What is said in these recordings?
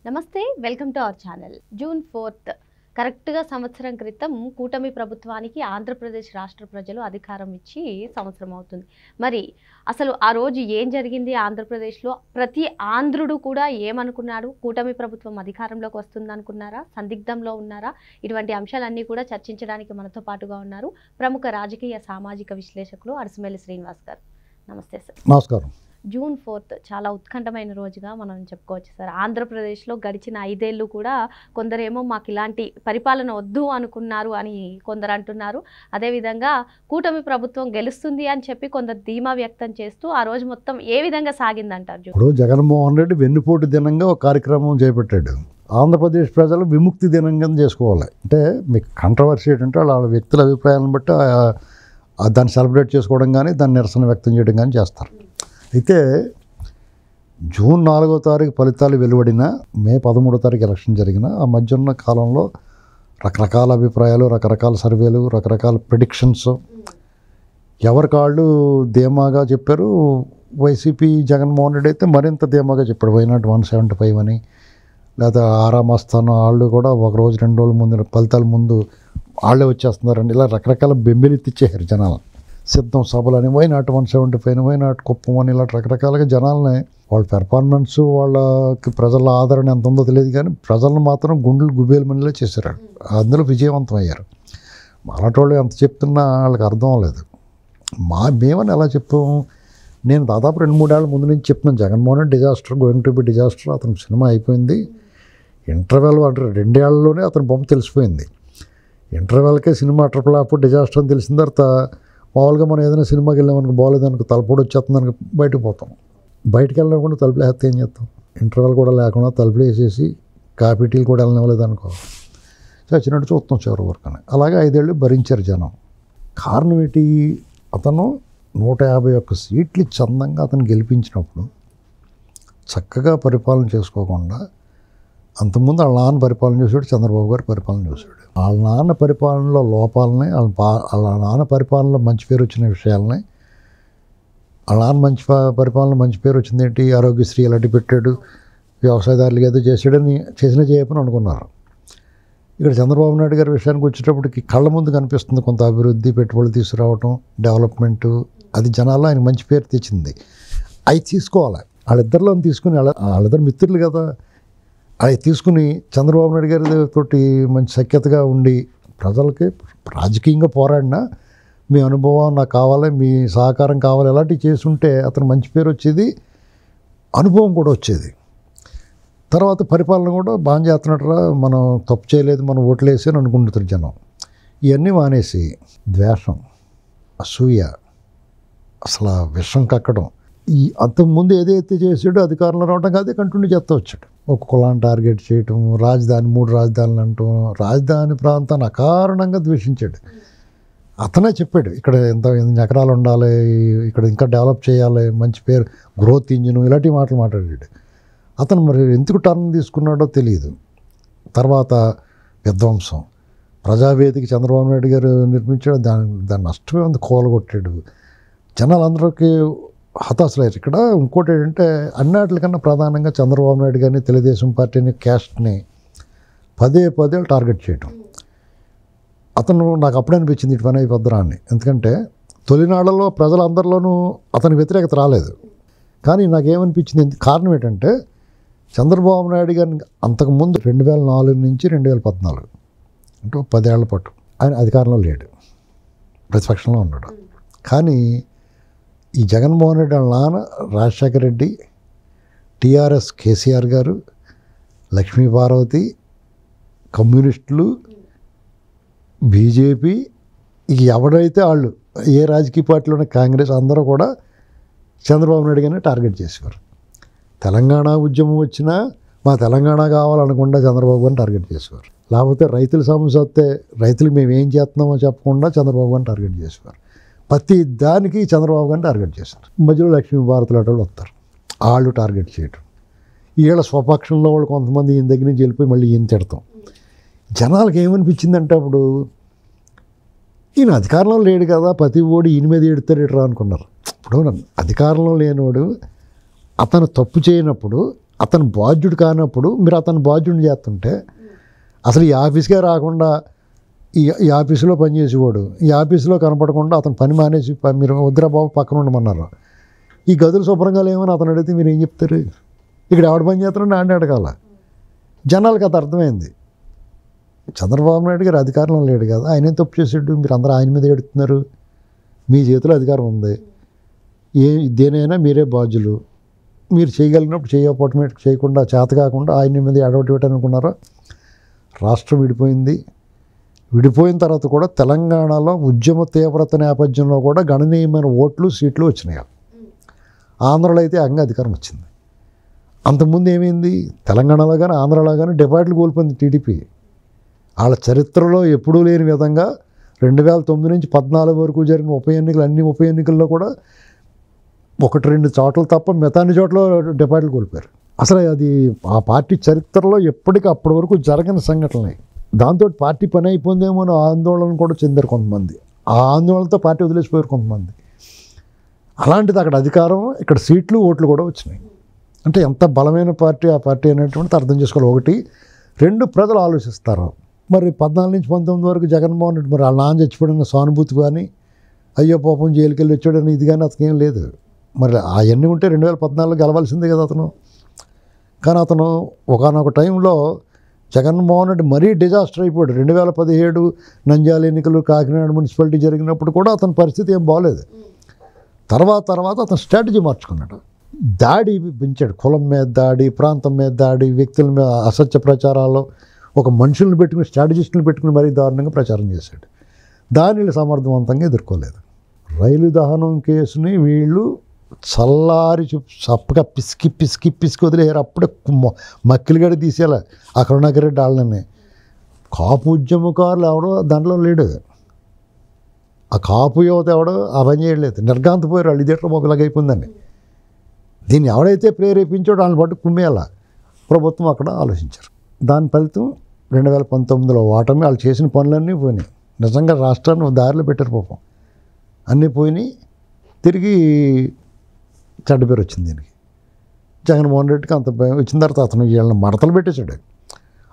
నమస్తే, welcome to our channel. June 4 కరెక్ట్గా సంవత్సరం క్రితం కూటమి ప్రభుత్వానికి ఆంధ్రప్రదేశ్ రాష్ట్ర ప్రజలు అధికారం ఇచ్చి సంవత్సరం అవుతుంది. మరి అసలు ఆ రోజు ఏం జరిగింది ఆంధ్రప్రదేశ్లో? ప్రతి ఆంధ్రుడు కూడా ఏమనుకున్నాడు? కూటమి ప్రభుత్వం అధికారంలోకి వస్తుందనుకున్నారా? సందిగ్ధంలో ఉన్నారా? ఇటువంటి అంశాలన్నీ కూడా చర్చించడానికి మనతో పాటుగా ఉన్నారు ప్రముఖ రాజకీయ సామాజిక విశ్లేషకులు అరసమల్లి శ్రీనివాస్ గారు. నమస్తే సార్. నమస్కారం. జూన్ 4 చాలా ఉత్కంఠమైన రోజుగా మనం చెప్పుకోవచ్చు సార్. ఆంధ్రప్రదేశ్లో గడిచిన 5 ఏళ్ళు కూడా కొందరేమో మాకు ఇలాంటి పరిపాలన వద్దు అనుకున్నారు అని కొందరు అంటున్నారు. అదేవిధంగా కూటమి ప్రభుత్వం గెలుస్తుంది అని చెప్పి కొందరు ధీమా వ్యక్తం చేస్తూ ఆ రోజు మొత్తం ఏ విధంగా సాగిందంటారు? ఇప్పుడు జగన్మోహన్ రెడ్డి వెన్నుపోటు దినంగా ఒక కార్యక్రమం చేపట్టాడు. ఆంధ్రప్రదేశ్ ప్రజలు విముక్తి దినంగా చేసుకోవాలి. అంటే మీకు కంట్రవర్సీ ఏంటంటే వాళ్ళ వ్యక్తుల అభిప్రాయాలను బట్టి దాన్ని సెలబ్రేట్ చేసుకోవడం కానీ దాన్ని నిరసన వ్యక్తం చేయడం కానీ చేస్తారు. అయితే జూన్ 4వ తారీఖు ఫలితాలు వెలువడిన, మే 13వ తారీఖు ఎలక్షన్ జరిగిన ఆ మధ్య ఉన్న కాలంలో రకరకాల అభిప్రాయాలు, రకరకాల సర్వేలు, రకరకాల ప్రిడిక్షన్స్ ఎవరికాళ్ళు ధీమాగా చెప్పారు. వైసీపీ జగన్మోహన్ రెడ్డి అయితే మరింత ధీమాగా చెప్పాడు. వైనాట్ 175 అని, లేదా ఆరామస్థానం వాళ్ళు కూడా ఒక రోజు 2 రోజుల ముందు ఫలితాల ముందు వాళ్ళే వచ్చేస్తున్నారండి. ఇలా రకరకాల బెంబిలెత్తిచ్చేశారు జనాలు. సిద్ధం సభలని, వైనాట్ 175, వైనాట్ కుప్పం అని, ఇలా రకరకాలుగా జనాలని వాళ్ళ పెర్ఫార్మెన్స్, వాళ్ళకి ప్రజల ఆదరణ ఎంత ఉందో తెలియదు కానీ ప్రజలను మాత్రం గుండెలు గుబేలమనిలా చేశారు. అందులో విజయవంతం అయ్యారు. అలాంటి వాళ్ళు ఎంత చెప్తున్నా వాళ్ళకి అర్థం అవ్వలేదు. మేమని ఎలా చెప్పాము? నేను దాదాపు 2-3 ఏళ్ళ ముందు నుంచి చెప్తున్నాను, Jaganmohan Reddy disaster, going to be disaster. అతని సినిమా అయిపోయింది. ఇంటర్వెల్ అంటే 2 ఏళ్లలోనే అతని బొమ్మ తెలిసిపోయింది. ఇంటర్వెల్కే సినిమా ట్రిపుల్ డిజాస్టర్ అని తెలిసిన తర్వాత మామూలుగా మనం ఏదైనా సినిమాకి వెళ్ళామనుకో, బాగోలేదనుకో, తలుపుడు వచ్చేస్తుందనుకో బయటకు పోతాం. బయటకు వెళ్ళకుండా తలుపులు వేస్తే ఏం చేస్తాం? ఇంటర్వెల్ కూడా లేకుండా తలుపులు వేసేసి కాఫీ టీలు కూడా వెళ్ళనివ్వలేదనుకో, చచ్చినట్టు చూస్తాం చివరి వరకు అని. అలాగే 5 ఏళ్ళు భరించారు జనం. కారణం ఏంటి? అతను 151 సీట్లు చందంగా అతను గెలిపించినప్పుడు చక్కగా పరిపాలన చేసుకోకుండా, అంతకుముందు వాళ్ళ నాన్న పరిపాలన చేశాడు, చంద్రబాబు గారు పరిపాలన చేశాడు. వాళ్ళ నాన్న పరిపాలనలో లోపాలని, వాళ్ళ నాన్న పరిపాలనలో మంచి పేరు వచ్చిన విషయాలని, వాళ్ళ నాన్న పరిపాలనలో మంచి పేరు వచ్చింది ఏంటి? ఆరోగ్యశ్రీ అలాంటి పెట్టాడు, వ్యవసాయదారులకి ఏదో చేసాడని చేయపని అనుకున్నారు. ఇక్కడ చంద్రబాబు నాయుడు గారి విషయానికి వచ్చేటప్పటికి కళ్ళ ముందు కనిపిస్తుంది కొంత అభివృద్ధి, పెట్టుబడులు తీసుకురావటం, డెవలప్మెంటు. అది జనాల్లో ఆయన మంచి పేరు తెచ్చింది. అవి తీసుకోవాలి. వాళ్ళిద్దరిలో తీసుకుని, వాళ్ళిద్దరు మిత్రులు కదా, అవి తీసుకుని చంద్రబాబు నాయుడు గారితో మంచి సఖ్యతగా ఉండి ప్రజలకి రాజకీయంగా పోరాడినా మీ అనుభవం నాకు కావాలి, మీ సహకారం కావాలి, ఎలాంటివి చేసుంటే అతను మంచి పేరు వచ్చేది, అనుభవం కూడా వచ్చేది. తర్వాత పరిపాలన కూడా బాగా చేస్తున్నట్టురా, మనం తప్పు చేయలేదు, మనం ఓట్లు వేసి అని అనుకుంటారు జనం. ఇవన్నీ మానేసి ద్వేషం, అసూయ, అసలు విషం కక్కడం, ఈ అంతకుముందు ఏదైతే చేసాడో అధికారంలో రావడం అదే కంటిన్యూ చేస్తూ వచ్చాడు. ఒక కులాన్ని టార్గెట్ చేయటం, రాజధాని 3 రాజధానులు అంటూ, రాజధాని ప్రాంతాన్ని అకారణంగా ద్వేషించాడు. అతనే చెప్పాడు ఇక్కడ ఇంత ఎకరాలు ఉండాలి, ఇక్కడ ఇంకా డెవలప్ చేయాలి, మంచి పేరు, గ్రోత్ ఇంజిన్, ఇలాంటి మాటలు మాట్లాడాడు. అతను మరి ఎందుకు టర్న్ తీసుకున్నాడో తెలియదు. తర్వాత విధ్వంసం, ప్రజావేదిక చంద్రబాబు నాయుడు గారు నిర్మించాడు, దాని నష్టమే ఉంది, కూలగొట్టాడు. జనాలందరికీ హతాశలయ్యారు. ఇక్కడ ఇంకోటి ఏంటంటే అన్నిటికన్నా ప్రధానంగా చంద్రబాబు నాయుడు గారిని, తెలుగుదేశం పార్టీని, క్యాస్ట్ని పదే టార్గెట్ చేయటం. అతను నాకు అప్పుడే అనిపించింది ఇటు పని అయిపోద్దరా అని. ఎందుకంటే తొలినాళ్లలో ప్రజలందరిలోనూ అతని వ్యతిరేకత రాలేదు. కానీ నాకేమనిపించింది, కారణం ఏంటంటే చంద్రబాబు నాయుడు గారిని అంతకుముందు 2004 నుంచి 2014 అంటే 10 ఏళ్ల పాటు ఆయన అధికారంలో లేడు, ప్రతిపక్షంలో ఉన్నాడు. కానీ ఈ జగన్మోహన్ రెడ్డి వాళ్ళ నాన్న రాజశేఖర రెడ్డి, టీఆర్ఎస్ కేసీఆర్ గారు, లక్ష్మీ పార్వతి, కమ్యూనిస్టులు, బీజేపీ, ఇక ఎవడైతే వాళ్ళు ఏ రాజకీయ పార్టీలోనే, కాంగ్రెస్, అందరూ కూడా చంద్రబాబు నాయుడు గారిని టార్గెట్ చేసేవారు. తెలంగాణ ఉద్యమం వచ్చినా మా తెలంగాణ కావాలనకుండా చంద్రబాబు గారిని టార్గెట్ చేసేవారు. లేకపోతే రైతుల సమస్య వస్తే రైతులకు మేము ఏం చేస్తున్నామో చెప్పకుండా చంద్రబాబు గారిని టార్గెట్ చేసేవారు. ప్రతి దానికి చంద్రబాబు గారిని టార్గెట్ చేశారు. మధ్యలో లక్ష్మీ భారతులు వాళ్ళు వస్తారు, వాళ్ళు టార్గెట్ చేయటం. వీళ్ళ స్వపక్షంలో వాళ్ళు కొంతమంది ఈయన దగ్గర నుంచి వెళ్ళిపోయి మళ్ళీ ఈయన తిడతాం. జనాలకు ఏమనిపించిందంటే అప్పుడు ఈయన అధికారంలో లేడు కదా, ప్రతి ఓడి ఈయన మీద ఎడతాడు అనుకున్నారు. ఇప్పుడు అధికారంలో లేనివాడు అతను తప్పు చేయనప్పుడు అతను బాధ్యుడు కానప్పుడు మీరు అతను బాధ్యుడిని చేస్తుంటే అసలు ఈ ఆఫీస్కే రాకుండా ఈ ఆఫీసులో పనిచేసేవాడు ఈ ఆఫీసులో కనపడకుండా అతను పని మానేసి మీరు వద్దురా బాబు పక్కన ఉండమన్నారు. ఈ గదులు శుభ్రంగా లేవని అతను అడిగితే మీరు ఏం చెప్తారు? ఇక్కడ ఎవడు పని చేస్తున్నాడు ఆడిని అడగాల. జనాలకు అది అర్థమైంది. చంద్రబాబు నాయుడు గారు అధికారంలో లేడు కదా, ఆయన ఏం తప్పు చేసాడు? మీరు అందరూ ఆయన మీద ఎడుతున్నారు. మీ చేతిలో అధికారం ఉంది, దేనైనా మీరే బాధ్యులు. మీరు చేయగలిగినప్పుడు చేయకపోవటం చేయకుండా చేత కాకుండా ఆయన మీద ఎడవటం అనుకున్నారా? రాష్ట్రం విడిపోయింది. విడిపోయిన తర్వాత కూడా తెలంగాణలో ఉద్యమ తీవ్రత నేపథ్యంలో కూడా గణనీయమైన ఓట్లు సీట్లు వచ్చినాయి. ఆంధ్రలో అయితే అంగ అధికారం వచ్చింది. అంతకుముందు ఏమైంది? తెలంగాణలో కానీ ఆంధ్రలో కానీ డిపాజిట్లు కోల్పోయింది టీడీపీ. వాళ్ళ చరిత్రలో ఎప్పుడూ లేని విధంగా 2009 నుంచి 14 వరకు జరిగిన అన్ని ఉప ఎన్నికల్లో కూడా 1-2 చోట్ల తప్ప మిగతా అన్ని చోట్ల డిపాజిట్లు కోల్పోయారు. అసలు అది ఆ పార్టీ చరిత్రలో ఎప్పటికీ అప్పటి వరకు జరగని సంఘటనలే. దాంతో పార్టీ పని అయిపోయిందేమో అని ఆందోళన కూడా చెందారు కొంతమంది. ఆ ఆందోళనతో పార్టీ వదిలేసిపోయారు కొంతమంది. అలాంటిది అక్కడ అధికారం, ఇక్కడ సీట్లు ఓట్లు కూడా వచ్చినాయి. అంటే ఎంత బలమైన పార్టీ ఆ పార్టీ అనేటువంటిది అర్థం చేసుకోవాలి. 1, 2 ప్రజలు ఆలోచిస్తారు. మరి 14 నుంచి 19 వరకు జగన్మోహన్ రెడ్డి మరి వాళ్ళ నాన్న చచ్చిపోయిన సానుభూతి కానీ అయ్యో పాపం జైలుకి వెళ్ళి వచ్చాడని ఇది కానీ అతనికి ఏం లేదు. మరి అవన్నీ ఉంటే 2014 గెలవాల్సిందే కదా అతను. కానీ అతను ఒకనొక టైంలో జగన్మోహన్ రెడ్డి మరీ డిజాస్టర్ అయిపోయాడు. 2017 నంద్యాల ఎన్నికలు, కాకినాడ మున్సిపాలిటీ జరిగినప్పుడు కూడా అతని పరిస్థితి ఏం బాగోలేదు. తర్వాత అతను స్ట్రాటజీ మార్చుకున్నాడు. దాడి పెంచాడు. కులం మీద దాడి, ప్రాంతం మీద దాడి, వ్యక్తుల మీద అసత్య ప్రచారాలు, ఒక మనుషులను పెట్టుకుని స్ట్రాటజిస్టులను పెట్టుకుని మరీ దారుణంగా ప్రచారం చేశాడు. దానిని సమర్థవంతంగా ఎదుర్కోలేదు. రైలు దహనం కేసుని వీళ్ళు చల్లారి చప్పగా పిసికి వదిలేయారు. అప్పుడే మక్కిలిగడి తీసేయాలి ఆ కరుణాకర్ రెడ్డి వాళ్ళని. కాపు ఉద్యమకారులు ఎవడో దాంట్లో లేడు. ఆ కాపు యువత ఎవడో ఆ పని చేయలేదు. నిర్గాంతపోయారు వాళ్ళు. ఇదేట్లా బాబు ఇలాగైపోయిందని. దీన్ని ఎవడైతే ప్రేరేపించాడో వాళ్ళని పట్టు కుమ్మేయాల ప్రభుత్వం అక్కడ ఆలోచించారు. దాని ఫలితం 2019లో ఓటమి. వాళ్ళు చేసిన పనులన్నీ పోయినాయి. నిజంగా రాష్ట్రాన్ని దారిలో పెట్టారు పాపం. అన్నీ పోయినాయి. తిరిగి చెడ్డ పేరు వచ్చింది దీనికి. జగన్మోహన్ రెడ్డికి అంత భయం వచ్చిన తర్వాత అతను వీళ్ళని మడతలు పెట్టేశాడు.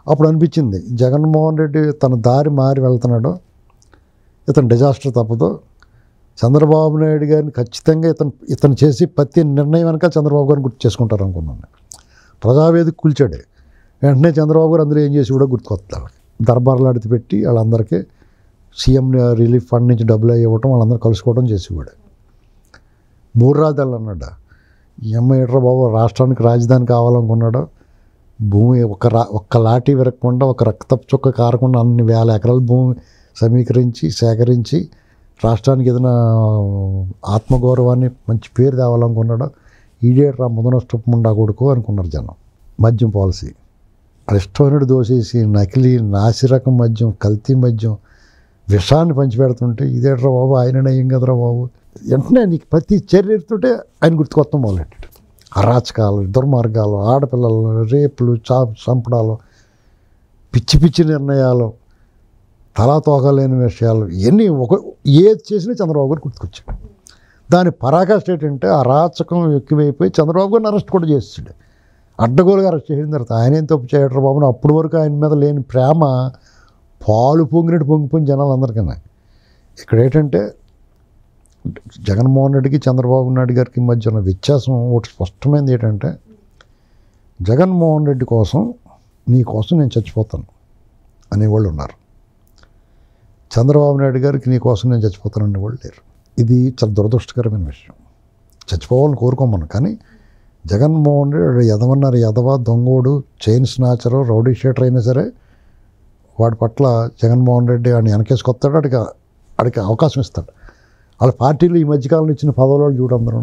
అప్పుడు అనిపించింది జగన్మోహన్ రెడ్డి తన దారి మారి వెళ్తున్నాడు, ఇతను డిజాస్టర్ తప్పదు. చంద్రబాబు నాయుడు గారిని ఖచ్చితంగా ఇతను చేసి ప్రతి నిర్ణయం వెనక చంద్రబాబు గారిని గుర్తు చేసుకుంటారు అనుకున్నాను. ప్రజావేదిక కూల్చాడు. వెంటనే చంద్రబాబు గారు అందులో ఏం చేసి కూడా గుర్తుకొస్తారు. దర్బార్లు అడిగి పెట్టి వాళ్ళందరికీ సీఎం రిలీఫ్ ఫండ్ నుంచి డబ్బులు ఇవ్వటం, వాళ్ళందరూ కలుసుకోవడం చేసేవాడు. 3 రాజధానులు అన్నాడు. ఈ అమ్మాయిట్రా బాబు రాష్ట్రానికి రాజధాని కావాలనుకున్నాడు. భూమి ఒక్క లాఠీ విరగకుండా, ఒక రక్తపు చుక్క కారకుండా అన్ని వేల ఎకరాల భూమి సమీకరించి సేకరించి రాష్ట్రానికి ఏదైనా ఆత్మగౌరవాన్ని మంచి పేరు తేవాలనుకున్నాడు. ఈడేట్రా ముదనష్టపుండా కొడుకు అనుకున్నారు జనం. మద్యం పాలసీ అది ఇష్టమైనట్టు దోసేసి నకిలీ నాసిరకం మద్యం, కల్తీ మద్యం, విషాన్ని పంచిపెడుతుంటే ఇదేట్రా బాబు ఆయన నయం కదరా బాబు. వెంటనే నీకు ప్రతి చర్యతోటే ఆయన గుర్తుకొత్తం మొదలెట్టాడు. అరాచకాలు, దుర్మార్గాలు, ఆడపిల్లలు రేపులు, చంపడాలు, పిచ్చి నిర్ణయాలు, తలా తోకలేని విషయాలు, ఇవన్నీ ఏది చేసినా చంద్రబాబు గారు గుర్తుకొచ్చాడు. దాని పరాకాష్ట ఏంటంటే అరాచకం ఎక్కువైపోయి చంద్రబాబు గారిని అరెస్ట్ కూడా చేసాడు. అడ్డగోలుగా అరెస్ట్ చేసిన తర్వాత ఆయన ఏం తప్పు చేయటం బాబుని అప్పటి వరకు ఆయన మీద లేని ప్రేమ పాలు పొంగినట్టు పొంగిపోయిన జనాలు అందరికన్నా. ఇక్కడ ఏంటంటే జగన్మోహన్ రెడ్డికి చంద్రబాబు నాయుడు గారికి మధ్య ఉన్న వ్యత్యాసం ఒకటి స్పష్టమైనది ఏంటంటే, జగన్మోహన్ రెడ్డి కోసం నీ కోసం నేను చచ్చిపోతాను అనేవాళ్ళు ఉన్నారు. చంద్రబాబు నాయుడు గారికి నీ కోసం నేను చచ్చిపోతాను అనేవాళ్ళు లేరు. ఇది చాలా దురదృష్టకరమైన విషయం. చచ్చిపోవాలని కోరుకోమను. కానీ జగన్మోహన్ రెడ్డి ఎదవన్నారు, ఎదవ, దొంగోడు, చైన్ స్నాచరు, రౌడీ షీటర్ అయినా సరే వాడి పట్ల జగన్మోహన్ రెడ్డి వాడిని వెనకేసుకొస్తాడు. వాడికి అవకాశం ఇస్తాడు. వాళ్ళ పార్టీలు ఈ మధ్యకాలంలో ఇచ్చిన పదవులు చూడందరూ.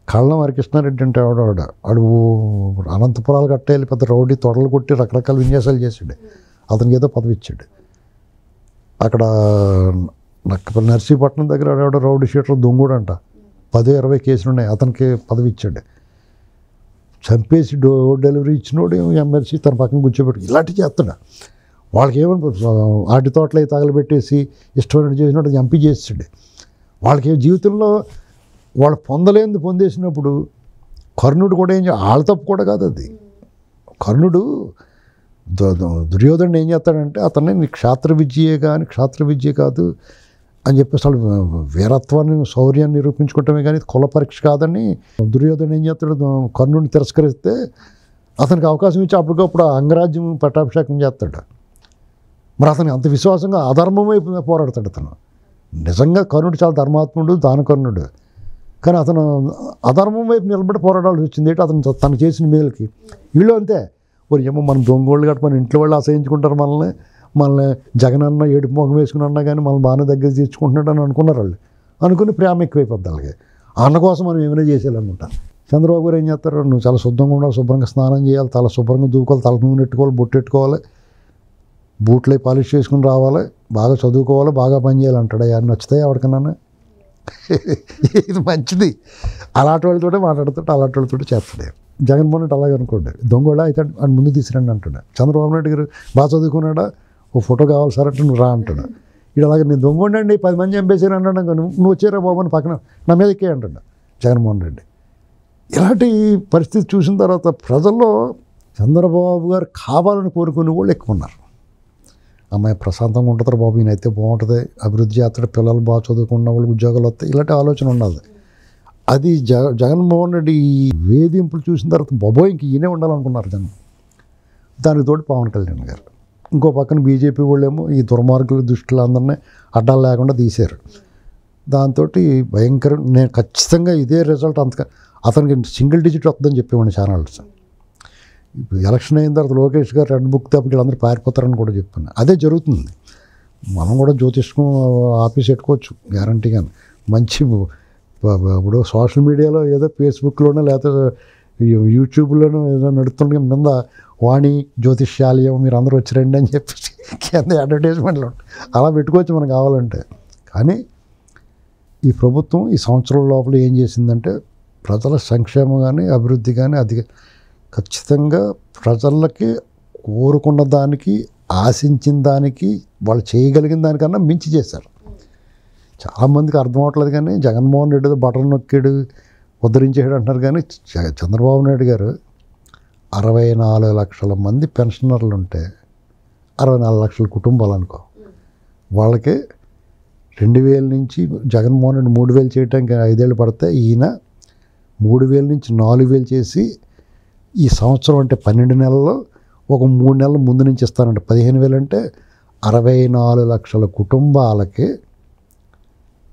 కళ్ళం హరికృష్ణారెడ్డి అంటే వాడు అనంతపురాలు కట్టేయాలి, పెద్ద రౌడీ తొడలు కొట్టి రకరకాల విన్యాసాలు చేసాడు. అతనికి ఏదో పదవి ఇచ్చాడు. అక్కడ నర్సీపట్నం దగ్గర ఎవడో రౌడీ షీటర్ దొంగూడు అంట, 10-20 కేసులు ఉన్నాయి, అతనికి పదవి ఇచ్చాడు. చంపేసి డోర్ డెలివరీ ఇచ్చినోడు ఎమ్మెల్సీ తన పక్కన కూర్చోబెట్టి ఇలాంటివి చేస్తాడు. వాళ్ళకి ఏమని ఆటి తోటలు అవి తగలబెట్టేసి ఇష్టమైనట్టు చేసినట్టు ఎంపీ చేసాడు. వాళ్ళకి జీవితంలో వాళ్ళు పొందలేనిది పొందేసినప్పుడు కర్ణుడు కూడా వాళ్ళ తప్పు కూడా కాదు అది. కర్ణుడు దుర్యోధనుడు ఏం చేస్తాడంటే అతన్ని నీ క్షాత్ర విద్యే కానీ క్షాత్ర విద్య కాదు అని చెప్పేసి వాళ్ళు వీరత్వాన్ని శౌర్యాన్ని నిరూపించుకోవటమే కానీ కుల పరీక్ష కాదని దుర్యోధనుడు ఏం చేస్తాడు, కర్ణుడిని తిరస్కరిస్తే అతనికి అవకాశం ఇచ్చి అప్పటికప్పుడు అంగరాజ్యం పట్టాభిషేకం చేస్తాడు. మరి అతనికి అంత విశ్వాసంగా అధర్మం వైపు పోరాడతాడు అతను. నిజంగా కర్ణుడు చాలా ధర్మాత్ముడు, దానకర్ణుడు. కానీ అతను అధర్మం వైపు నిలబడి పోరాడాల్సి వచ్చింది. ఏంటి అతను తను చేసిన మేలుకి. వీళ్ళు అంతే, మరి ఏమో మనం దొంగోళ్ళు గట్ట మన ఇంట్లో వాళ్ళు అసహించుకుంటారు మనల్ని జగనన్న ఏడుపు మొగం వేసుకుని అన్నా కానీ మనం బాగానే దగ్గర తీర్చుకుంటున్నాడు అని అనుకున్నారు వాళ్ళు. అనుకుని ప్రేమ ఎక్కువైపోద్ది వాళ్ళకి. అన్న కోసం మనం ఏమైనా చేసేయాలనుకుంటారు. చంద్రబాబు గారు ఏం చేస్తారు, నువ్వు చాలా శుద్ధంగా ఉండాలి, శుభ్రంగా స్నానం చేయాలి, తల శుభ్రంగా దూకోవాలి, తల నూనె పెట్టుకోవాలి, బొట్టు పెట్టుకోవాలి, బూట్లై పాలిష్ చేసుకుని రావాలి, బాగా చదువుకోవాలి, బాగా పని చేయాలి అంటాడు. అవి నచ్చుతాయి ఎవరికన్నా? ఇది మంచిది. అలాంటి వాళ్ళతో మాట్లాడుతుంటే అలాంటి వాళ్ళతో చేస్తాడు. జగన్మోహన్ రెడ్డి అలాగే అనుకోండి, దొంగోడా అయితే అని ముందు తీసుకురండి అంటాడు. చంద్రబాబు నాయుడు గారు బాగా చదువుకున్నాడా, ఓ ఫోటో కావాలి సార్ అంటే నువ్వు రా అంటాడు. ఇటు అలాగే నేను దొంగండి 10 మంది చంపేసారు అన్నాడు, నువ్వు వచ్చారా బాబు అని పక్కన నా మీద ఎక్కే అంటాడు జగన్మోహన్ రెడ్డి. ఇలాంటి పరిస్థితి చూసిన తర్వాత ప్రజల్లో చంద్రబాబు గారు కావాలని కోరుకునే వాళ్ళు ఎక్కువ ఉన్నారు. అమ్మాయి ప్రశాంతంగా ఉంటుంటారు బాబు, ఈయనైతే బాగుంటుంది, అభివృద్ధి చేస్తాడు, పిల్లలు బాగా చదువుకున్న వాళ్ళకి ఉద్యోగాలు వస్తాయి, ఇలాంటి ఆలోచన ఉన్నది. అది జగన్మోహన్ రెడ్డి ఈ వేధింపులు చూసిన తర్వాత బాబోయ్ ఇంక ఈయనే ఉండాలనుకున్నారు జనం. దానికి తోడు పవన్ కళ్యాణ్ గారు. ఇంకో పక్కన బీజేపీ వాళ్ళేమో ఈ దుర్మార్గుల దృష్టిలో అందరినీ అడ్డాలు లేకుండా తీశారు. దాంతో భయంకరం. నేను ఖచ్చితంగా ఇదే రిజల్ట్ అతనికి సింగిల్ డిజిట్ వస్తుందని చెప్పేవాడిని ఛానల్స్. ఎలక్షన్ అయిన తర్వాత లోకేష్ గారు రెడ్ బుక్ తప్ప వీళ్ళందరూ పారిపోతారని కూడా చెప్పాను. అదే జరుగుతుంది. మనం కూడా జ్యోతిష్కం ఆఫీస్ పెట్టుకోవచ్చు గ్యారంటీగా. మంచి ఇప్పుడు సోషల్ మీడియాలో ఏదో ఫేస్బుక్లోనో లేకపోతే యూట్యూబ్లోనో ఏదో నడుతుండే మీద వాణి జ్యోతిష్యాలయం మీరు అందరూ వచ్చి రండి అని చెప్పేసి కింద అడ్వర్టైజ్మెంట్లు ఉంటాయి. అలా పెట్టుకోవచ్చు మనం కావాలంటే. కానీ ఈ ప్రభుత్వం ఈ సంవత్సరం లోపల ఏం చేసిందంటే ప్రజల సంక్షేమం కానీ అభివృద్ధి కానీ అది ఖచ్చితంగా ప్రజలకి కోరుకున్న దానికి ఆశించిన దానికి వాళ్ళు చేయగలిగిన దానికన్నా మించి చేశారు. చాలామందికి అర్థం అవ్వట్లేదు. కానీ జగన్మోహన్ రెడ్డి బటన్ నొక్కాడు ఉద్ధరించాడు అంటున్నారు. కానీ చంద్రబాబు నాయుడు గారు 64 లక్షల మంది పెన్షనర్లు ఉంటే 64 లక్షల కుటుంబాలు అనుకో, వాళ్ళకి 2000 నుంచి జగన్మోహన్ రెడ్డి 3000 చేయడానికి 5 ఏళ్ళు పడితే ఈయన 3000 నుంచి 4000 చేసి ఈ సంవత్సరం అంటే 12 నెలల్లో ఒక 3 నెలల ముందు నుంచి ఇస్తానంటే 15,000 అంటే 64 లక్షల కుటుంబాలకి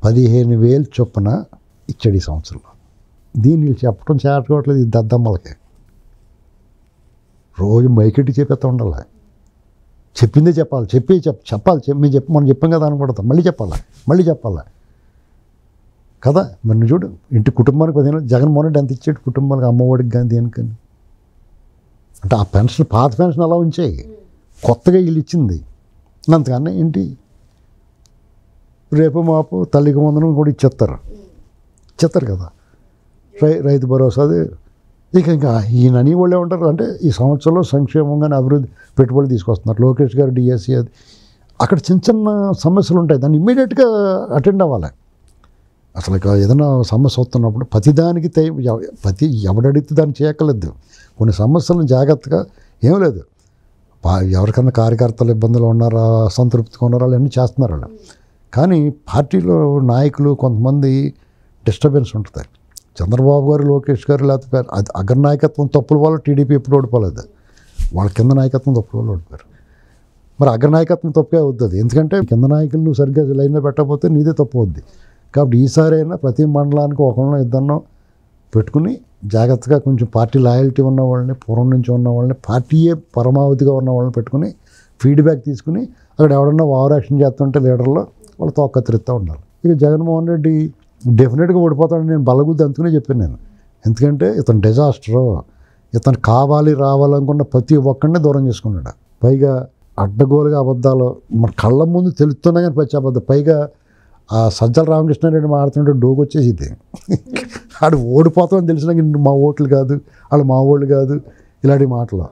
15,000 చొప్పున ఇచ్చాడు ఈ సంవత్సరంలో. దీన్ని చెప్పడం చేరట్లేదు ఈ దద్దమ్మలకి. రోజు మైకెట్టి చెప్పేస్తూ ఉండాలి. చెప్పిందే చెప్పాలి, చెప్పాలి మేము మనం చెప్పాం కదా అనుకుంటాం, మళ్ళీ చెప్పాలి కదా. మరి నువ్వు చూడు, ఇంటి కుటుంబానికి 15,000 జగన్మోహన్ రెడ్డి ఎంత ఇచ్చాడు కుటుంబానికి, అమ్మఒడికి కానీ దేనికని. అంటే ఆ పెన్షన్ పాత పెన్షన్ అలా ఉంచాయి, కొత్తగా వీళ్ళు ఇచ్చింది అంతకన్నా ఏంటి. రేపు మాపు తల్లికి వందనం కూడా ఇచ్చేస్తారు కదా. రైతు భరోసాది ఇంకా ఈయన అని వాళ్ళే ఉంటారు. అంటే ఈ సంవత్సరంలో సంక్షేమంగానే అభివృద్ధి పెట్టుబడులు తీసుకొస్తున్నారు. లోకేష్ గారు డిఎస్సి అది అక్కడ చిన్న సమస్యలు ఉంటాయి, దాన్ని ఇమ్మీడియట్గా అటెండ్ అవ్వాలి. అసలు ఏదైనా సమస్య వస్తున్నప్పుడు ప్రతిదానికి ఎవడడిగితే దాన్ని చేయక్కర్లేదు. కొన్ని సమస్యలను జాగ్రత్తగా ఏం లేదు, ఎవరికన్నా కార్యకర్తలు ఇబ్బందులు ఉన్నారా, అసంతృప్తిగా ఉన్నారా, అన్నీ చేస్తున్నారు వాళ్ళు. కానీ పార్టీలో నాయకులు కొంతమంది డిస్టర్బెన్స్ ఉంటుంది. చంద్రబాబు గారు, లోకేష్ గారు లేకపోతే అగ్ర నాయకత్వం తప్పుల వల్ల టీడీపీ ఎప్పుడు ఓడిపోలేదు, వాళ్ళ కింద నాయకత్వం తప్పుల వల్ల ఓడిపోయారు. మరి అగ్ర నాయకత్వం తప్పుగా అవుతుంది, ఎందుకంటే కింద నాయకులు నువ్వు సరిగ్గా లైన్లో పెట్టకపోతే నీదే తప్పు అవుద్ది. కాబట్టి ఈసారైనా ప్రతి మండలానికి ఒకరినో ఇద్దరినో పెట్టుకుని జాగ్రత్తగా కొంచెం పార్టీ లాయల్టీ ఉన్న వాళ్ళని, పూర్వం నుంచి ఉన్న వాళ్ళని, పార్టీయే పరమావధిగా ఉన్న వాళ్ళని పెట్టుకుని ఫీడ్బ్యాక్ తీసుకుని అక్కడ ఎవడన్నా ఓవర్ యాక్షన్ చేస్తుంటే లీడర్లో వాళ్ళు తోకత్తిరిస్తూ ఉండాలి. ఇక జగన్మోహన్ రెడ్డి డెఫినెట్గా ఓడిపోతాడని నేను బలగుద్ది అందుకునే చెప్పాను నేను. ఎందుకంటే ఇతను డిజాస్టరు, ఇతను రావాలనుకున్న ప్రతి ఒక్కడిని దూరం చేసుకున్నాడు. పైగా అడ్డగోలుగా అబద్ధాలు మన కళ్ళ ముందు తెలుస్తున్నా కానీ పచ్చి అబద్ధాలు. పైగా ఆ సజ్జల రామకృష్ణారెడ్డి మాడుతుంటే డోగు వచ్చేసింది. ఆడు ఓడిపోతామని తెలిసినా మా ఓట్లు కాదు, వాళ్ళు మా ఓళ్ళు కాదు, ఇలాంటి మాటలు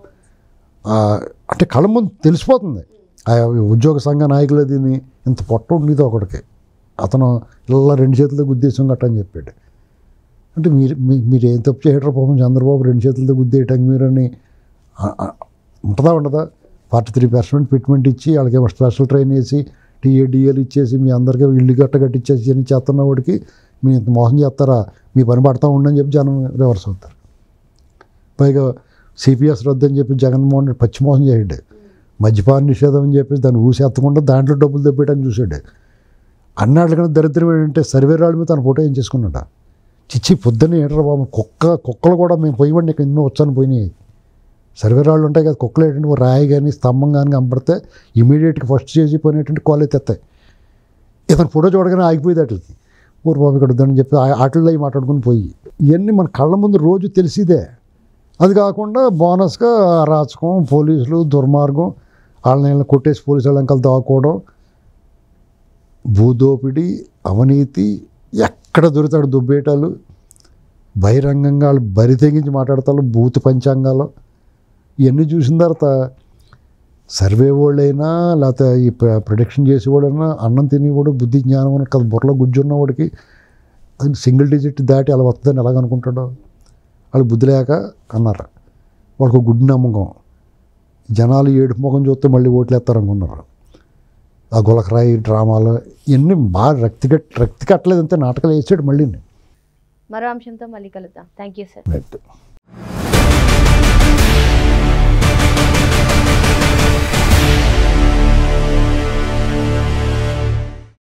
అంటే కళ్ళ ముందు తెలిసిపోతుంది. ఆ ఉద్యోగ సంఘ నాయకులు దీన్ని ఇంత పొట్ట ఉండేది ఒకడికి, అతను ఇలా 2 చేతులు గుద్దేశం గట్ట అని చెప్పాడు. అంటే మీరు ఏం తప్పు చేయటం పాపం చంద్రబాబు 2 చేతులతో గుద్దేయటం మీరని ఉండదా 43% ఫిట్మెంట్ ఇచ్చి వాళ్ళకేమో స్పెషల్ ట్రైన్ వేసి టీఏడిఏలు ఇచ్చేసి మీ అందరికీ ఇల్లు కట్టించేసి అని చేస్తున్న వాడికి మీరు ఇంత మోసం చేస్తారా, మీ పని పడతా ఉండని చెప్పి జనం రివర్స్ అవుతారు. పైగా సిపిఎస్ రద్దు అని చెప్పి జగన్మోహన్ రెడ్డి పచ్చి మోసం చేయండి, మద్యపాన నిషేధం అని చెప్పేసి దాన్ని ఊసేత్తకుండా దాంట్లో డబ్బులు తెప్పేయడానికి చూసాడు. అన్నాళ్ళకన్నా దరిద్రం ఏంటంటే సర్వే రాళ్ళ మీద తన ఫోటో ఏం చేసుకున్నాడ. చిచ్చి పొద్దున్నే ఏంటారు బాబు, కుక్కలు కూడా మేము పోయివ్వండి ఇక్కడ ఎన్నో వచ్చాను పోయినాయి. సర్వే రాళ్ళు ఉంటాయి కదా, కుక్కలు ఏంటంటే రాయి కానీ స్తంభం కానీ కనపడితే ఇమీడియట్గా ఫస్ట్ చేసి పోయినటువంటి కాల్ ఎత్తేస్తాయి. ఇతను ఫోటో చూడగానే ఆగిపోయేది వాటికి, ఊరు బాబు ఇక్కడ వద్దని చెప్పి ఆటల్లో అవి మాట్లాడుకుని పోయి. ఇవన్నీ మన కళ్ళ ముందు రోజు తెలిసిదే. అది కాకుండా బోనస్గా అరాచకం, పోలీసులు దుర్మార్గం, వాళ్ళని కొట్టేసి పోలీసు వాళ్ళ వెనకాల దాక్కోవడం, భూదోపిడి, అవినీతి, ఎక్కడ దొరుకుతాడు దుబ్బేటాలు, బహిరంగంగా వాళ్ళు బరి తెగించి మాట్లాడతారు, భూత పంచాంగాలు. ఇవన్నీ చూసిన తర్వాత సర్వే వాళ్ళైనా లేకపోతే ఈ ప్రొడిక్షన్ చేసేవాడైనా అన్నం తినేవాడు బుద్ధి జ్ఞానం అని కదా బుర్రలో గుజ్జున్నవాడికి అది సింగిల్ డిజిట్ దాటి అలా వస్తుందని ఎలాగనుకుంటాడో. వాళ్ళు బుద్ధి లేక అన్నారు, వాళ్ళకు గుడ్డి నమ్మకం, జనాలు ఏడుపు ముఖం చూస్తే మళ్ళీ ఓట్లు వేస్తారనుకున్నారు. ఆ గులకరాయి డ్రామాలు ఇవన్నీ బాగా రక్తి కట్టలేదంటే నాటకాలు వేసాడు మళ్ళీ. మరో అంశంతో మళ్ళీ కలుద్దాం. Thank you sir. రైట్.